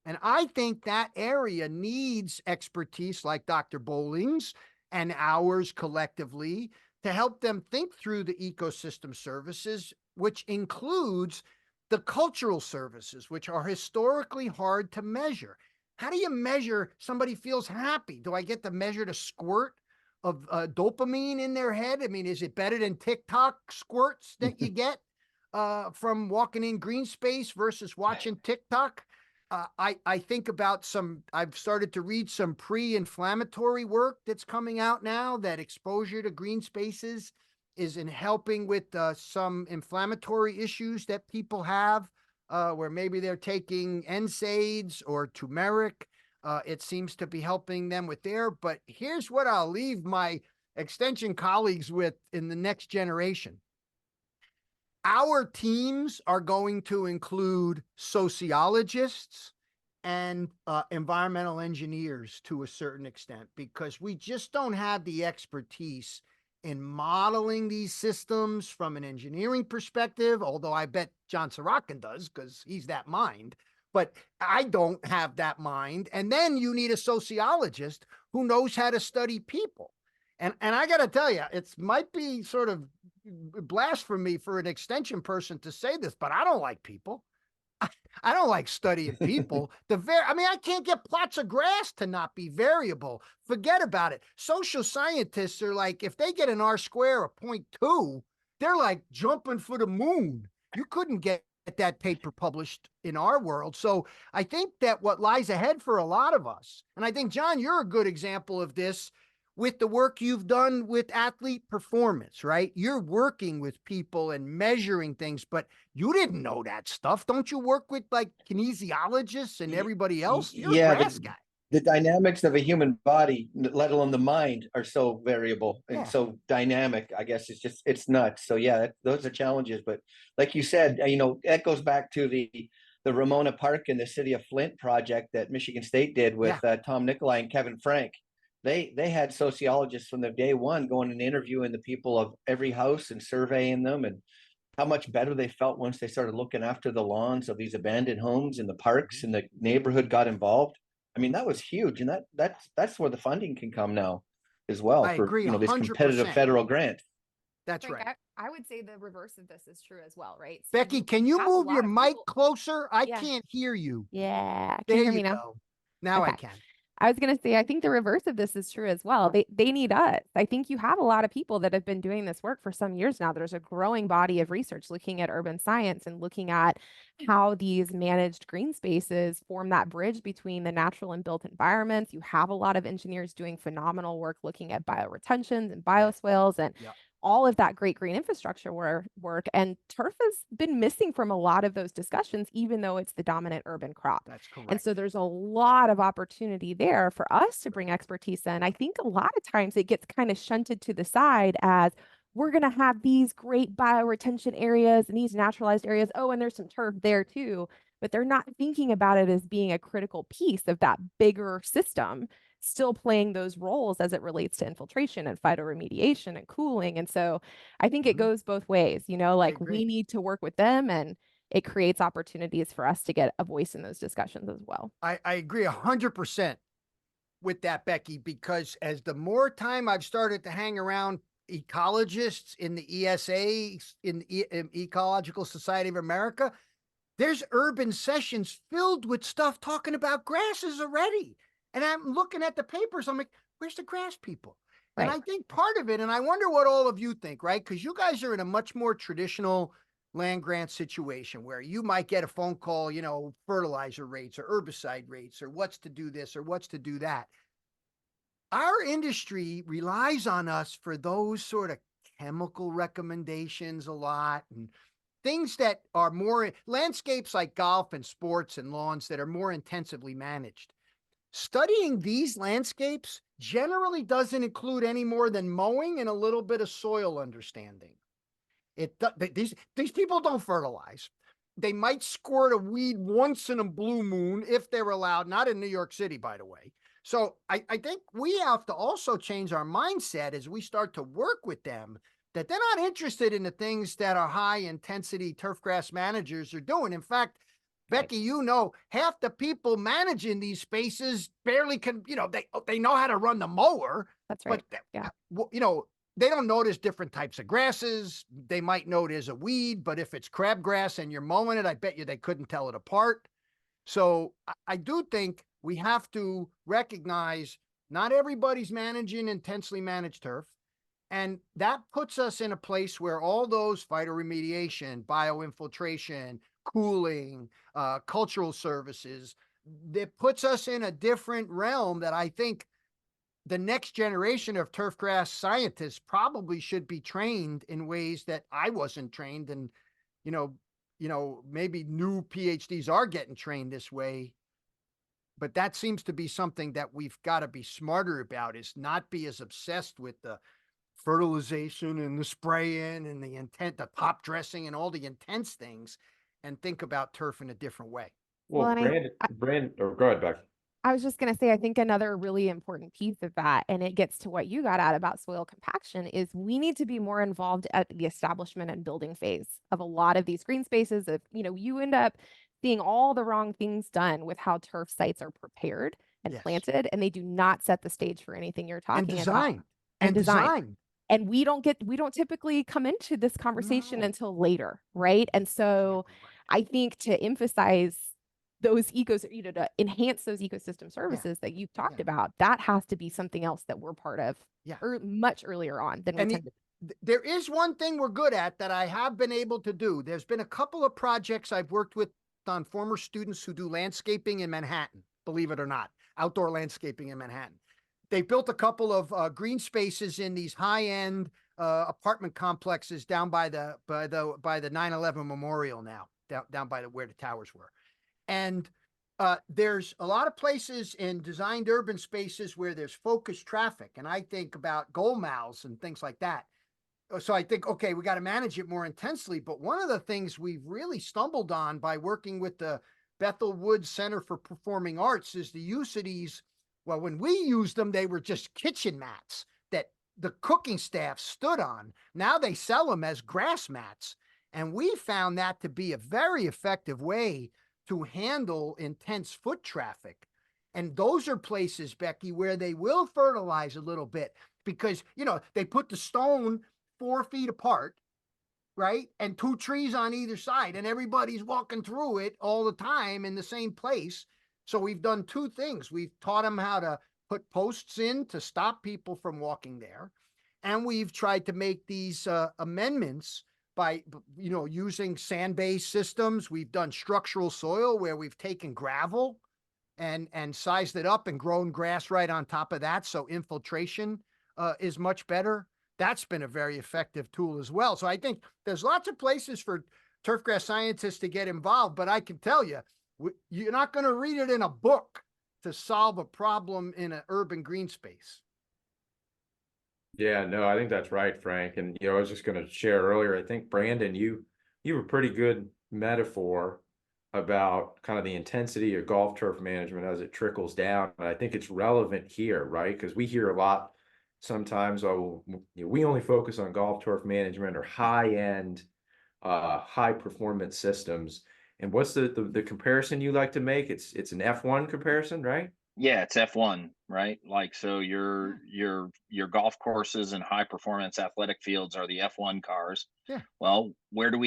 And I think that area needs expertise like Dr. Bowling's and ours collectively to help them think through the ecosystem services, which includes the cultural services, which are historically hard to measure. How do you measure somebody feels happy? Do I get to measure the squirt of dopamine in their head? I mean, is it better than TikTok squirts that you get from walking in green space versus watching TikTok? I think about I've started to read some pre-inflammatory work that's coming out now that exposure to green spaces is in helping with some inflammatory issues that people have, where maybe they're taking NSAIDs or turmeric. It seems to be helping them with there. But here's what I'll leave my extension colleagues with in the next generation. Our teams are going to include sociologists and environmental engineers to a certain extent, because we just don't have the expertise in modeling these systems from an engineering perspective, although I bet John Sorokin does because he's that mind. But I don't have that mind. And then you need a sociologist who knows how to study people. And I got to tell you, it might be sort of blasphemy for an extension person to say this, but I don't like people. I don't like studying people. I can't get plots of grass to not be variable. Forget about it. Social scientists are like, if they get an R square of 0.2, they're like jumping for the moon. You couldn't get that paper published in our world. So I think that what lies ahead for a lot of us, and I think, John, you're a good example of this with the work you've done with athlete performance, right? You're working with people and measuring things, but you didn't know that stuff. Don't you work with like kinesiologists and everybody else? You're a grass guy. The dynamics of a human body, let alone the mind, are so variable and so dynamic. I guess it's nuts. So yeah, those are challenges. But like you said, that goes back to the Ramona Park in the city of Flint project that Michigan State did with Tom Nicolai and Kevin Frank. They had sociologists from the day one going and interviewing the people of every house and surveying them, and how much better they felt once they started looking after the lawns of these abandoned homes and the parks, and the neighborhood got involved. I mean, that was huge, and that's where the funding can come now as well. I agree, this competitive federal grant. That's Frank, right. I would say the reverse of this is true as well, right? So Becky, can you move your mic closer? I can't hear you. Yeah. Can you hear me now? Go. Now I can. I was going to say, I think the reverse of this is true as well. They need us. I think you have a lot of people that have been doing this work for some years now. There's a growing body of research looking at urban science and looking at how these managed green spaces form that bridge between the natural and built environments. You have a lot of engineers doing phenomenal work looking at bioretentions and bioswales and all of that great green infrastructure work. And turf has been missing from a lot of those discussions, even though it's the dominant urban crop. That's correct. And so there's a lot of opportunity there for us to bring expertise in. I think a lot of times it gets kind of shunted to the side as we're going to have these great bioretention areas and these naturalized areas. Oh, and there's some turf there too. But they're not thinking about it as being a critical piece of that bigger system still playing those roles as it relates to infiltration and phytoremediation and cooling. And so I think it Mhm. goes both ways, you know, I like agree. we need to work with them, and it creates opportunities for us to get a voice in those discussions as well. I agree 100% with that, Becky, because as the more time I've started to hang around ecologists in the ESA, in the Ecological Society of America, there's urban sessions filled with stuff talking about grasses already. And I'm looking at the papers, I'm like, where's the grass people? And Right. I think part of it, and I wonder what all of you think, right? Because you guys are in a much more traditional land grant situation where you might get a phone call, you know, fertilizer rates or herbicide rates or what's to do this or what's to do that. Our industry relies on us for those sort of chemical recommendations a lot, and things that are more landscapes like golf and sports and lawns that are more intensively managed. Studying these landscapes generally doesn't include any more than mowing and a little bit of soil understanding. These people don't fertilize. They might squirt a weed once in a blue moon if they're allowed, not in New York City, by the way. So I think we have to also change our mindset as we start to work with them, that they're not interested in the things that our high intensity turfgrass managers are doing. In fact, Becky, you know, half the people managing these spaces barely can, you know, they know how to run the mower, That's right. but Yeah. you know, they don't notice different types of grasses. They might know there's a weed, but if it's crabgrass and you're mowing it, I bet you they couldn't tell it apart. So I do think we have to recognize not everybody's managing intensely managed turf. And that puts us in a place where all those phytoremediation, bioinfiltration, cooling, cultural services, that puts us in a different realm that I think the next generation of turfgrass scientists probably should be trained in ways that I wasn't trained. And, you know, maybe new PhDs are getting trained this way, but that seems to be something that we've got to be smarter about, is not be as obsessed with the fertilization and the spraying and the intent, the top dressing and all the intense things, and think about turf in a different way. Well, Well, and Brandon, or go ahead, Becky. I was just going to say, I think another really important piece of that, and it gets to what you got at about soil compaction, is we need to be more involved at the establishment and building phase of a lot of these green spaces. If, you know, you end up seeing all the wrong things done with how turf sites are prepared and Yes. planted, and they do not set the stage for anything you're And talking about. design. And And design. design. And we don't typically come into this conversation No. until later, right? And so I think to emphasize those you know, to enhance those ecosystem services that you've talked about, that has to be something else that we're part of much earlier on than we And tend to. there is one thing we're good at that I have been able to do. There's been a couple of projects I've worked with on former students who do landscaping in Manhattan, believe it or not, outdoor landscaping in Manhattan. They built a couple of green spaces in these high-end apartment complexes down by the 9/11 memorial now, down by where the towers were. And there's a lot of places in designed urban spaces where there's focused traffic. And I think about gold mouths and things like that. So I think, okay, we got to manage it more intensely. But one of the things we've really stumbled on by working with the Bethel Woods Center for Performing Arts is the use of these. Well, when we used them, they were just kitchen mats that the cooking staff stood on. Now they sell them as grass mats. And we found that to be a very effective way to handle intense foot traffic. And those are places, Becky, where they will fertilize a little bit because, you know, they put the stone 4 feet apart, right? And 2 trees on either side, and everybody's walking through it all the time in the same place. So we've done 2 things. We've taught them how to put posts in to stop people from walking there. And we've tried to make these amendments by, you know, using sand-based systems. We've done structural soil where we've taken gravel and sized it up and grown grass right on top of that. So infiltration is much better. That's been a very effective tool as well. So I think there's lots of places for turfgrass scientists to get involved, but I can tell you, you're not going to read it in a book to solve a problem in an urban green space. Yeah, no, I think that's right, Frank. And I was just going to share earlier, I think Brandon, you have a pretty good metaphor about kind of the intensity of golf turf management as it trickles down. And I think it's relevant here, right? Because we hear a lot sometimes, oh, we only focus on golf turf management or high end, high performance systems. And what's the comparison you like to make? It's an F1 comparison, right? Yeah, it's F1, right? Like, so your golf courses and high performance athletic fields are the F1 cars. Yeah. Well, where did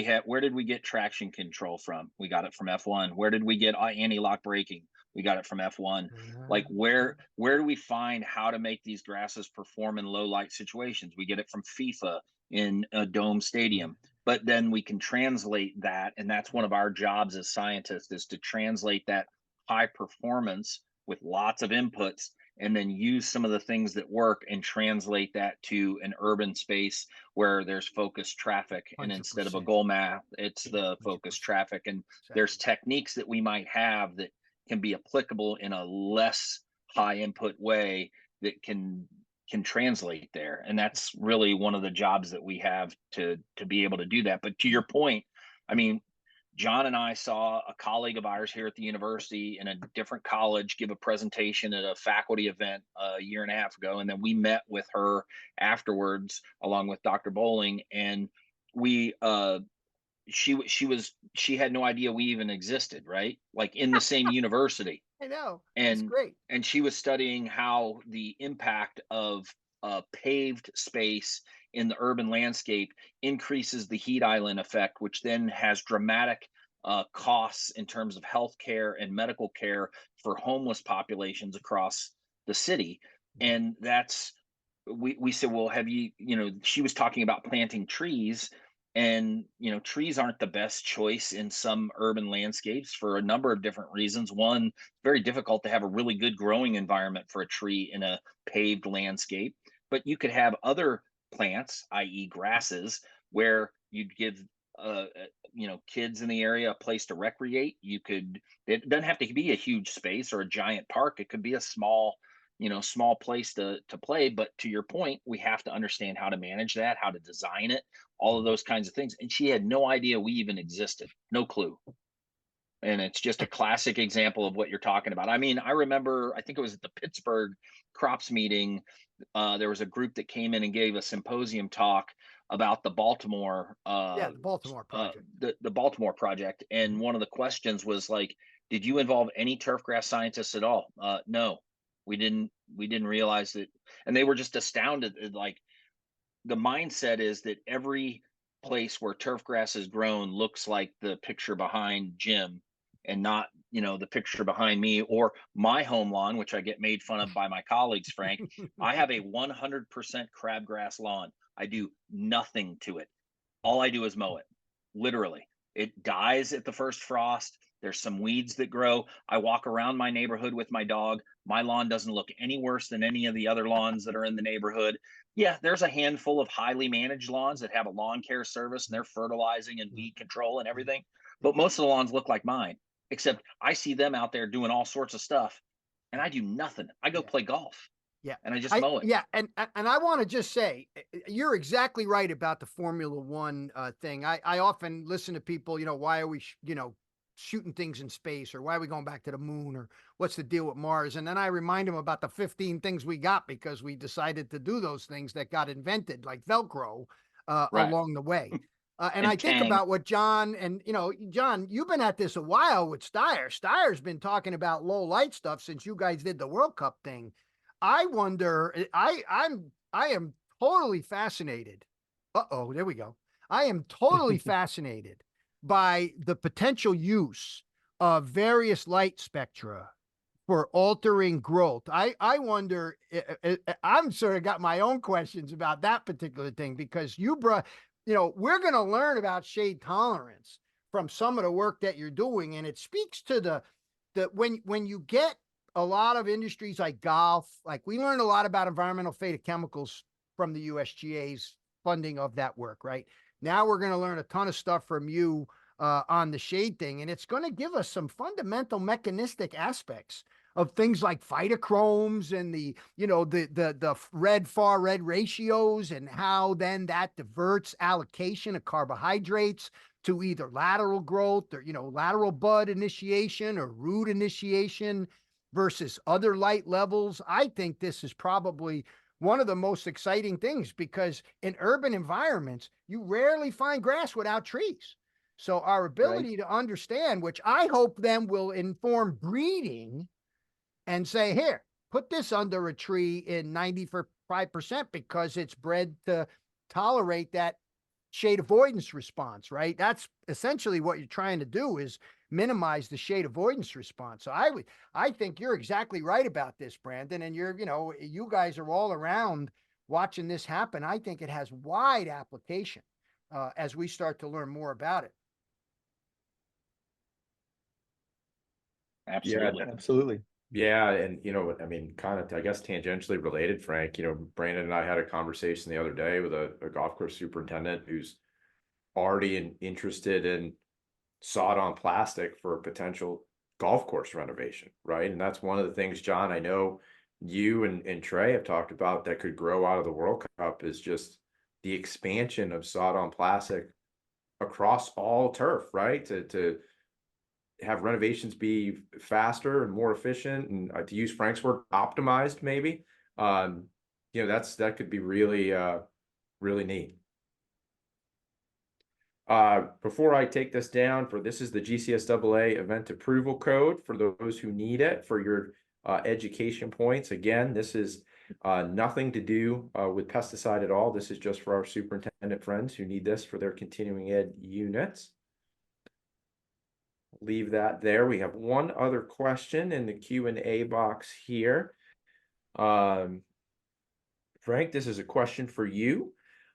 we get traction control from? We got it from F1. Where did we get anti-lock braking? We got it from F1. Like, where do we find how to make these grasses perform in low light situations? We get it from FIFA in a dome stadium. But then we can translate that, and that's one of our jobs as scientists, is to translate that high performance with lots of inputs, and then use some of the things that work and translate that to an urban space where there's focused traffic. And instead of a 100%. goal map, it's the 100%. focused traffic. And there's techniques that we might have that can be applicable in a less high input way that can translate there. And that's really one of the jobs that we have to be able to do that. But to your point, I mean, John and I saw a colleague of ours here at the university in a different college give a presentation at a faculty event a year and a half ago. And then we met with her afterwards, along with Dr. Bowling. And we, she had no idea we even existed, right? Like, in the same university. I know. That's And great. and she was studying how the impact of paved space in the urban landscape increases the heat island effect, which then has dramatic costs in terms of healthcare and medical care for homeless populations across the city. And that's, we said, well, have you, she was talking about planting trees. And trees aren't the best choice in some urban landscapes for a number of different reasons. One, it's very difficult to have a really good growing environment for a tree in a paved landscape. But you could have other plants, i.e. grasses, where you'd give kids in the area a place to recreate. It doesn't have to be a huge space or a giant park. It could be a small place to play. But to your point, we have to understand how to manage that, how to design it, all of those kinds of things. And she had no idea we even existed, no clue. And it's just a classic example of what you're talking about. I mean, I remember, I think it was at the Pittsburgh crops meeting. There was a group that came in and gave a symposium talk about the Baltimore, The Baltimore project. the Baltimore project. And one of the questions was like, did you involve any turfgrass scientists at all? No, we didn't realize that. And they were just astounded. Like, the mindset is that every place where turfgrass is grown looks like the picture behind Jim, and not, the picture behind me or my home lawn, which I get made fun of by my colleagues, Frank. I have a 100% crabgrass lawn. I do nothing to it. All I do is mow it. Literally. It dies at the first frost. There's some weeds that grow. I walk around my neighborhood with my dog. My lawn doesn't look any worse than any of the other lawns that are in the neighborhood. Yeah, there's a handful of highly managed lawns that have a lawn care service and they're fertilizing and weed control and everything. But most of the lawns look like mine, except I see them out there doing all sorts of stuff and I do nothing. I go play golf. Yeah. And I just mow it. Yeah. And I want to just say, you're exactly right about the Formula One thing. I often listen to people, why are we, shooting things in space, or why are we going back to the moon, or what's the deal with Mars? And then I remind them about the 15 things we got because we decided to do those things that got invented, like Velcro, along the way. And I think about what John and, John, you've been at this a while with Steyer. Steyer's been talking about low light stuff since you guys did the World Cup thing. I wonder, I am totally fascinated. There we go. I am totally fascinated by the potential use of various light spectra for altering growth. I wonder, I'm sort of got my own questions about that particular thing, because you brought, we're going to learn about shade tolerance from some of the work that you're doing. And it speaks to when you get a lot of industries like golf, like we learned a lot about environmental phytochemicals from the USGA's funding of that work, right? Now we're going to learn a ton of stuff from you on the shade thing, and it's going to give us some fundamental mechanistic aspects of things like phytochromes and the red far red ratios, and how then that diverts allocation of carbohydrates to either lateral growth or, lateral bud initiation or root initiation versus other light levels. I think this is probably one of the most exciting things, because in urban environments, you rarely find grass without trees. So our ability to understand, which I hope then will inform breeding and say, here, put this under a tree in 95% because it's bred to tolerate that shade avoidance response, right? That's essentially what you're trying to do, is minimize the shade avoidance response. So I think you're exactly right about this, Brandon. And you guys are all around watching this happen. I think it has wide application as we start to learn more about it. Absolutely. Absolutely. Yeah, and I mean, kind of, I guess, tangentially related, Frank. Brandon and I had a conversation the other day with a golf course superintendent who's already interested in sawed-on plastic for a potential golf course renovation, right? And that's one of the things, John, I know you and Trey have talked about that could grow out of the World Cup, is just the expansion of sawed-on plastic across all turf, right? To have renovations be faster and more efficient, and to use Frank's word, optimized, maybe. That could be really really neat. Before I take this down, this is the GCSAA event approval code for those who need it for your education points. Again, this is nothing to do with pesticide at all. This is just for our superintendent friends who need this for their continuing ed units. Leave that there. We have one other question in the Q&A box here. Frank, this is a question for you.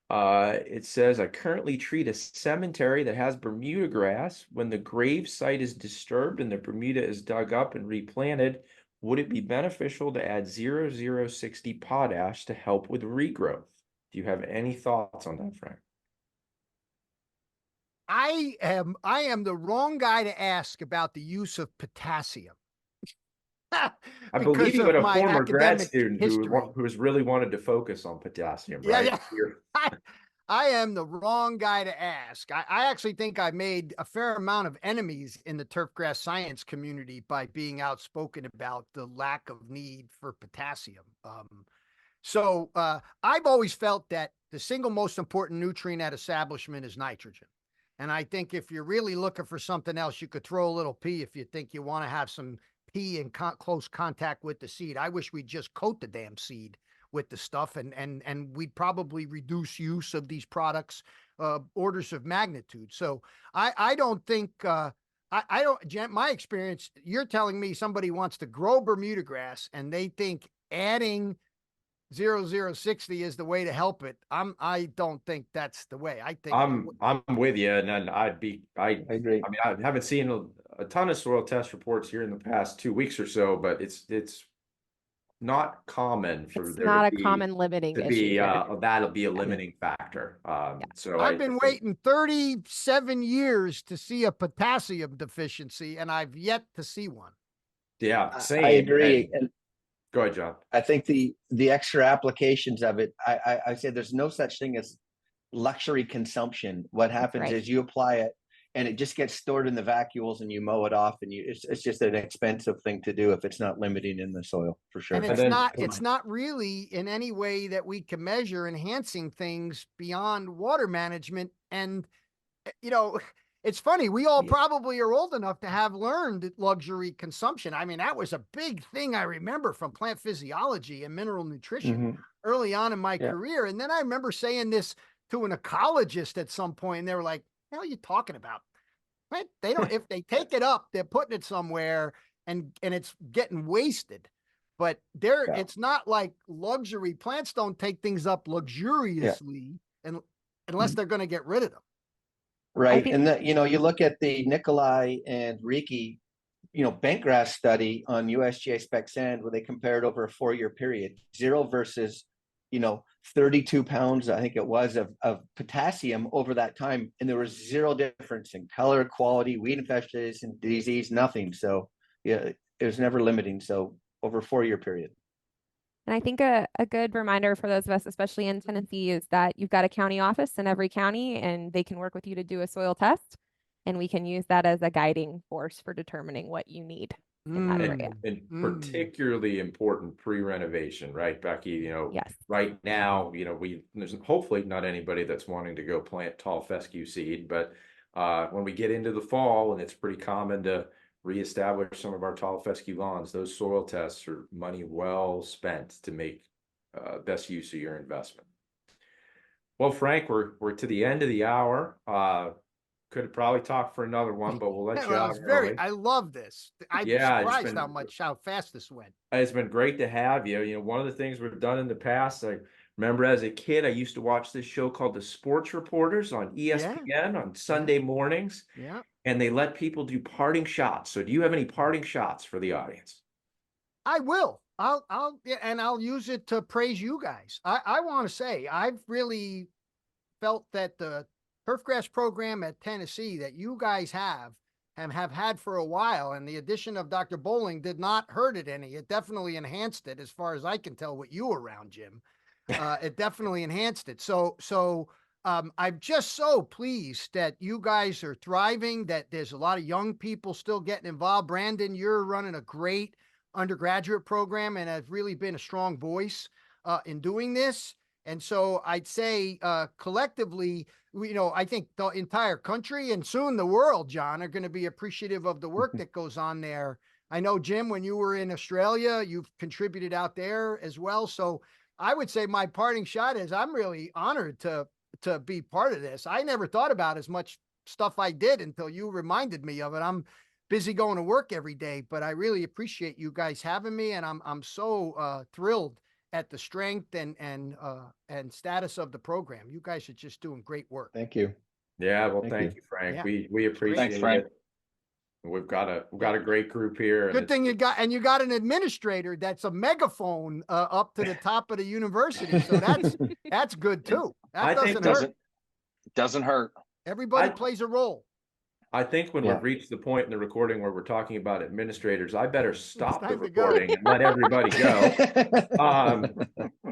It says, I currently treat a cemetery that has Bermuda grass. When the grave site is disturbed and the Bermuda is dug up and replanted, would it be beneficial to add 0060 potash to help with regrowth? Do you have any thoughts on that, Frank? I am the wrong guy to ask about the use of potassium. I believe you had a former grad student history. who has really wanted to focus on potassium, right? Yeah. I am the wrong guy to ask. I actually think I made a fair amount of enemies in the turfgrass science community by being outspoken about the lack of need for potassium. So I've always felt that the single most important nutrient at establishment is nitrogen. And I think if you're really looking for something else, you could throw a little P if you think you want to have some P in close contact with the seed. I wish we'd just coat the damn seed with the stuff, and we'd probably reduce use of these products orders of magnitude. So I don't think I don't, my experience, you're telling me somebody wants to grow Bermuda grass and they think adding 0060 is the way to help it. I don't think that's the way. I think I'm with you, and then I agree. I mean, I haven't seen a ton of soil test reports here in the past 2 weeks or so, but it's not common for It's there not to a common limiting issue be here. that'll be a limiting factor. So I've been waiting 37 years to see a potassium deficiency, and I've yet to see one. Yeah, same. I agree. And go ahead, John. I think the extra applications of it, I say there's no such thing as luxury consumption. What happens is you apply it and it just gets stored in the vacuoles and you mow it off, and it's just an expensive thing to do if it's not limiting in the soil, for sure. And it's not really in any way that we can measure enhancing things beyond water management. And it's funny, we all probably are old enough to have learned luxury consumption. I mean, that was a big thing I remember from plant physiology and mineral nutrition early on in my career. And then I remember saying this to an ecologist at some point, and they were like, "What the hell are you talking about? Right? They don't, if they take it up, they're putting it somewhere and it's getting wasted." But it's not like luxury. Plants don't take things up luxuriously and unless they're going to get rid of them. Right. And you look at the Nikolai and Riki, bentgrass study on USGA Spec sand, where they compared over a 4-year period, 0 versus, 32 pounds, I think it was, of potassium over that time. And there was 0 difference in color, quality, weed infestation, disease, nothing. So yeah, it was never limiting. So over a 4-year period. And I think a good reminder for those of us, especially in Tennessee, is that you've got a county office in every county and they can work with you to do a soil test. And we can use that as a guiding force for determining what you need in that area. And particularly important pre-renovation, right, Becky? You know, Yes. right now, you know, there's hopefully not anybody that's wanting to go plant tall fescue seed, but when we get into the fall, and it's pretty common to reestablish some of our tall fescue lawns, those soil tests are money well spent to make best use of your investment. Well, Frank, we're to the end of the hour. Could probably talk for another one, but we'll let you out early. I love this. I'm Yeah, surprised how fast this went. It's been great to have you. You know, one of the things we've done in the past, I remember as a kid, I used to watch this show called The Sports Reporters on ESPN on Sunday mornings. Yeah. And they let people do parting shots. So do you have any parting shots for the audience? I will. I'll use it to praise you guys. I want to say I've really felt that the Turfgrass program at Tennessee that you guys have had for a while, and the addition of Dr. Bowling did not hurt it any. It definitely enhanced it, as far as I can tell. With you around, Jim, it definitely enhanced it. So I'm just so pleased that you guys are thriving. That there's a lot of young people still getting involved. Brandon, you're running a great undergraduate program and have really been a strong voice in doing this. And so I'd say collectively, I think the entire country and soon the world, John, are going to be appreciative of the work that goes on there. I know, Jim, when you were in Australia, you've contributed out there as well. So I would say my parting shot is I'm really honored to be part of this. I never thought about as much stuff I did until you reminded me of it. I'm busy going to work every day, but I really appreciate you guys having me. And I'm so thrilled at the strength and status of the program. You guys are just doing great work. Thank you. Yeah, well, thank you, Frank. Yeah. We appreciate Thanks, Frank. it. We've got a great group here. Good thing you got an administrator that's a megaphone up to the top of the university. So that's good too. That doesn't hurt. Everybody plays a role. I think when we've reached the point in the recording where we're talking about administrators, I better stop the recording and let everybody go.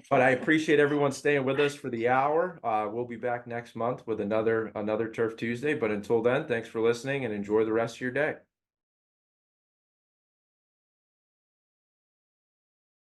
But I appreciate everyone staying with us for the hour. We'll be back next month with another Turf Tuesday. But until then, thanks for listening and enjoy the rest of your day.